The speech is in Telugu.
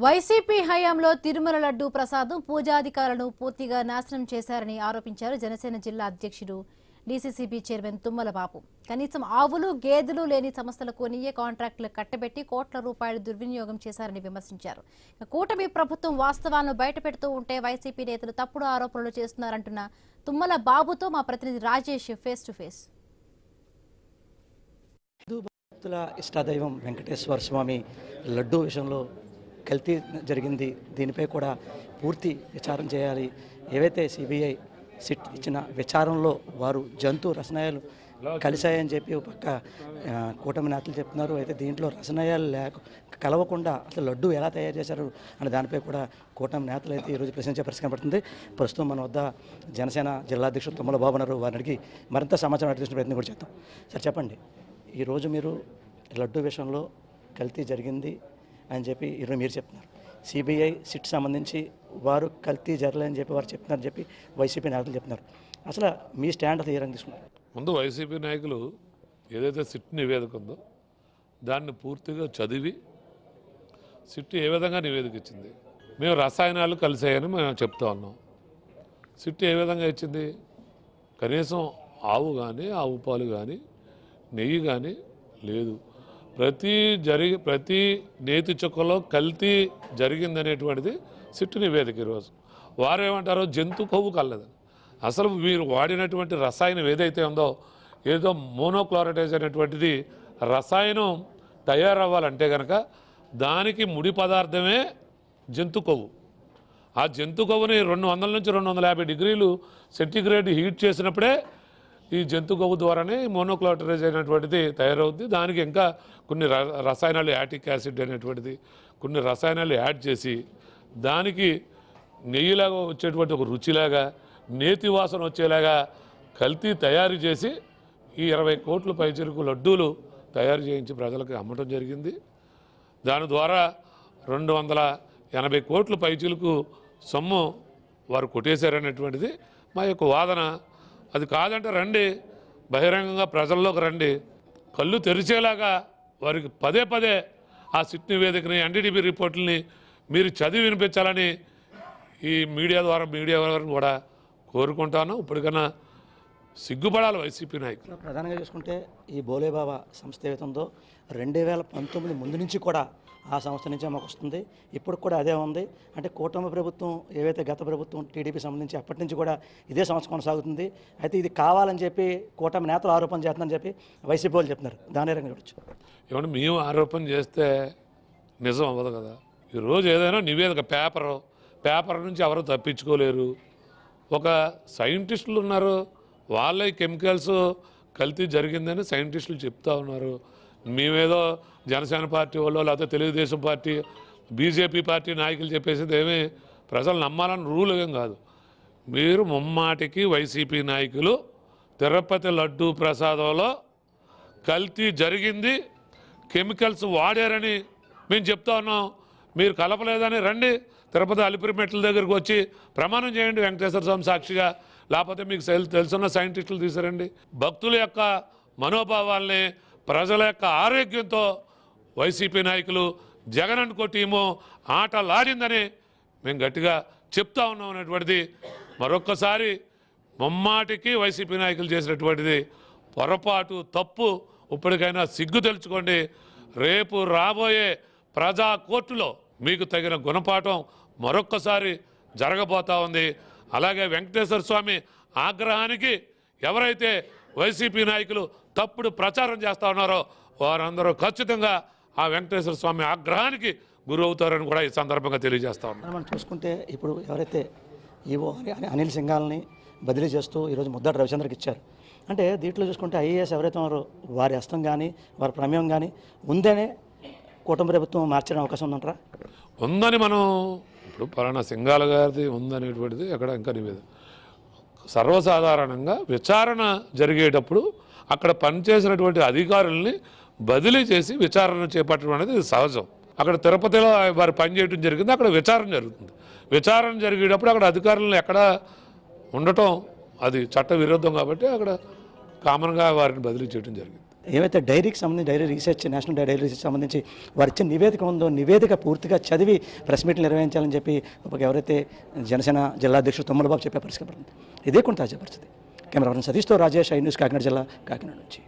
వైసీపీ హయాంలో తిరుమల లడ్డూ ప్రసాదం పూజాధికారులను పూర్తిగా నాశనం చేశారని ఆరోపించారు జనసేన జిల్లా అధ్యక్షుడు డీసీసీబీ చైర్మన్ తుమ్మల బాబు. కనీసం ఆవులు గేదెలు లేని సంస్థలకు కొనియే కాంట్రాక్టులు కట్టబెట్టి కోట్ల రూపాయలు దుర్వినియోగం చేశారని విమర్శించారు. కూటమి ప్రభుత్వం వాస్తవాలను బయటపెడుతూ ఉంటే వైసీపీ నేతలు తప్పుడు ఆరోపణలు చేస్తున్నారంటున్న తుమ్మల బాబుతో మా ప్రతినిధి రాజేష్ ఫేస్ టు ఫేస్. భక్తుల ఇష్టాదైవం వెంకటేశ్వర స్వామి లడ్డూ విషయంలో కల్తీ జరిగింది. దీనిపై కూడా పూర్తి విచారణ చేయాలి. ఏవైతే సిబిఐ సిట్ ఇచ్చిన విచారణలో వారు జంతు రసాయనాలు కలిశాయని చెప్పి ఒక పక్క కూటమి నేతలు చెప్తున్నారు. అయితే దీంట్లో రసాయనాలు కలవకుండా అసలు లడ్డు ఎలా తయారు చేశారు అనే దానిపై కూడా కూటమి నేతలు అయితే ఈరోజు ప్రశ్నించే పరిస్థితి కనబడుతుంది. ప్రస్తుతం మన వద్ద జనసేన జిల్లా అధ్యక్షుడు తుమ్మల బాబు ఉన్నారు. వారిని అడిగి మరింత సమాచారం అడిగిన ప్రయత్నం కూడా చేద్దాం. సార్ చెప్పండి, ఈరోజు మీరు లడ్డు విషయంలో కల్తీ జరిగింది అని చెప్పి ఈరోజు మీరు చెప్తున్నారు. సిబిఐ సిట్ సంబంధించి వారు కల్తీ జరలేదని చెప్పి వారు చెప్తున్నారని చెప్పి వైసీపీ నాయకులు చెప్తున్నారు. అసలు మీ స్టాండ్ అది ఏ రంగు తీసుకున్నారు? ముందు వైసీపీ నాయకులు ఏదైతే సిట్ నివేదిక ఉందో దాన్ని పూర్తిగా చదివి సిట్ ఏ విధంగా నివేదిక ఇచ్చింది, మేము రసాయనాలు కలిసాయని మేము చెప్తా ఉన్నాం. సిట్ ఏ విధంగా ఇచ్చింది? కనీసం ఆవు కానీ ఆవు పాలు కానీ నెయ్యి కానీ లేదు. ప్రతి నేతి చుక్కలో కల్తీ జరిగిందనేటువంటిది సిట్టు నివేదిక. ఈరోజు వారు ఏమంటారో జంతు కొవ్వు కలలేదని. అసలు మీరు వాడినటువంటి రసాయనం ఏదైతే ఉందో, ఏదో మోనోక్లోరైటేజ్ అనేటువంటిది రసాయనం తయారవ్వాలంటే కనుక దానికి ముడి పదార్థమే జంతు కొవ్వు. ఆ జంతు కొవ్వుని 200 నుంచి 250 డిగ్రీలు సెంటీగ్రేడ్ హీట్ చేసినప్పుడే ఈ జంతు కొవ్వు ద్వారానే మోనోక్లోరైటేజ్ అయినటువంటిది తయారవుద్ది. దానికి ఇంకా కొన్ని రసాయనాలు, యాటిక్ యాసిడ్ అనేటువంటిది కొన్ని రసాయనాలు యాడ్ చేసి దానికి నెయ్యిలాగా వచ్చేటువంటి ఒక రుచిలాగా, నేతి వాసన వచ్చేలాగా కల్తీ తయారు చేసి ఈ 20 కోట్ల పైచిలకు లడ్డూలు తయారు చేయించి ప్రజలకు అమ్మటం జరిగింది. దాని ద్వారా 280 కోట్ల పైచిలకు సొమ్ము వారు కొట్టేశారనేటువంటిది మా యొక్క వాదన. అది కాదంటే రండి, బహిరంగంగా ప్రజల్లోకి రండి, కళ్ళు తెరిచేలాగా వారికి పదే పదే ఆ సిట్ నివేదికని, ఎన్డీటీవీ రిపోర్టుల్ని మీరు చదివి వినిపించాలని ఈ మీడియా ద్వారా కూడా కోరుకుంటాను. ఇప్పటికన్నా సిగ్గుపడాలి వైసీపీ నాయకులు. ప్రధానంగా చూసుకుంటే ఈ బోలేబాబా సంస్థ ఏదైతే ఉందో 2019 ముందు నుంచి కూడా ఆ సంస్థ నుంచే మాకు వస్తుంది. ఇప్పుడు కూడా అదే ఉంది. అంటే కూటమి ప్రభుత్వం ఏవైతే గత ప్రభుత్వం టీడీపీ సంబంధించి అప్పటి నుంచి కూడా ఇదే సంస్థ కొనసాగుతుంది. అయితే ఇది కావాలని చెప్పి కూటమి నేతలు ఆరోపణ చేస్తున్నారని చెప్పి వైసీపీ వాళ్ళు చెప్తున్నారు. దాని రంగా చూడొచ్చు. ఏమంటే మేము ఆరోపణ చేస్తే నిజం అవ్వదు కదా. ఈరోజు ఏదైనా నివేదిక పేపర్ నుంచి ఎవరు తప్పించుకోలేరు. ఒక సైంటిస్టులు ఉన్నారు, వాళ్ళే కెమికల్స్ కల్తీ జరిగిందని సైంటిస్టులు చెప్తా ఉన్నారు. మేమేదో జనసేన పార్టీ వాళ్ళు లేకపోతే తెలుగుదేశం పార్టీ, బీజేపీ పార్టీ నాయకులు చెప్పేసి ఏమీ ప్రజలు నమ్మాలని రూల్ ఏం కాదు. మీరు ముమ్మాటికి వైసీపీ నాయకులు తిరుపతి లడ్డూ ప్రసాదంలో కల్తీ జరిగింది, కెమికల్స్ వాడారని మేము చెప్తా ఉన్నాం. మీరు కలపలేదని రండి, తిరుపతి అలిపిరి మెట్ల దగ్గరికి వచ్చి ప్రమాణం చేయండి వెంకటేశ్వర స్వామి సాక్షిగా. లేకపోతే మీకు తెలుసున్న సైంటిస్టులు తీసుకురండి. భక్తుల యొక్క మనోభావాల్ని, ప్రజల యొక్క ఆరోగ్యంతో వైసీపీ నాయకులు జగన్ అనుకో టీము ఆటలాడిందని మేము గట్టిగా చెప్తా ఉన్నాం అనేటువంటిది మరొక్కసారి ముమ్మాటికి వైసీపీ నాయకులు చేసినటువంటిది పొరపాటు, తప్పు. ఇప్పటికైనా సిగ్గు తెలుసుకోండి. రేపు రాబోయే ప్రజా కోర్టులో మీకు తగిన గుణపాఠం మరొక్కసారి జరగబోతా ఉంది. అలాగే వెంకటేశ్వర స్వామి ఆగ్రహానికి ఎవరైతే వైసీపీ నాయకులు తప్పుడు ప్రచారం చేస్తూ ఉన్నారో వారందరూ ఖచ్చితంగా ఆ వెంకటేశ్వర స్వామి ఆగ్రహానికి గురవుతారని కూడా ఈ సందర్భంగా తెలియజేస్తా ఉన్నాం. మనం చూసుకుంటే ఇప్పుడు ఎవరైతే ఈవో అనిల్ సింఘాల్ని బదిలీ చేస్తూ ఈరోజు ముద్దాటి రవిచంద్రకి ఇచ్చారు. అంటే దీంట్లో చూసుకుంటే ఐఏఎస్ ఎవరైతే ఉన్నారో వారి హస్తం కానీ వారి ప్రమేయం కానీ ఉందనే కూటమి ప్రభుత్వం మార్చే అవకాశం ఉందంటారా? ఉందని మనం ఇప్పుడు పలానా సింఘాల గారిది ఉందనేటువంటిది అక్కడ ఇంకా నివేదిక. సర్వసాధారణంగా విచారణ జరిగేటప్పుడు అక్కడ పనిచేసినటువంటి అధికారుల్ని బదిలీ చేసి విచారణ చేపట్టడం అనేది సహజం. అక్కడ తిరుపతిలో వారు పనిచేయడం జరిగింది, అక్కడ విచారణ జరుగుతుంది. విచారణ జరిగేటప్పుడు అక్కడ అధికారులను ఎక్కడ ఉండటం అది చట్ట విరుద్ధం కాబట్టి అక్కడ కామన్గా వారిని బదిలీ చేయడం జరిగింది. ఏవైతే డైరీకి సంబంధించి dairy research national dairy research సంబంధించి వారు ఇచ్చిన నివేదిక ఉందో నివేదిక పూర్తిగా చదివి ప్రెస్ మీట్లు నిర్వహించాలని చెప్పి ఎవరైతే జనసేన జిల్లా అధ్యక్షుడు తుమ్మలబాబు చెప్పే పరిస్థితి పడుతుంది. ఇదే కొంత తాజా పరిస్థితి. కెమెరా సతీష్తో రాజేష్, ఐ న్యూస్, కాకినాడ జిల్లా, కాకినాడ నుంచి.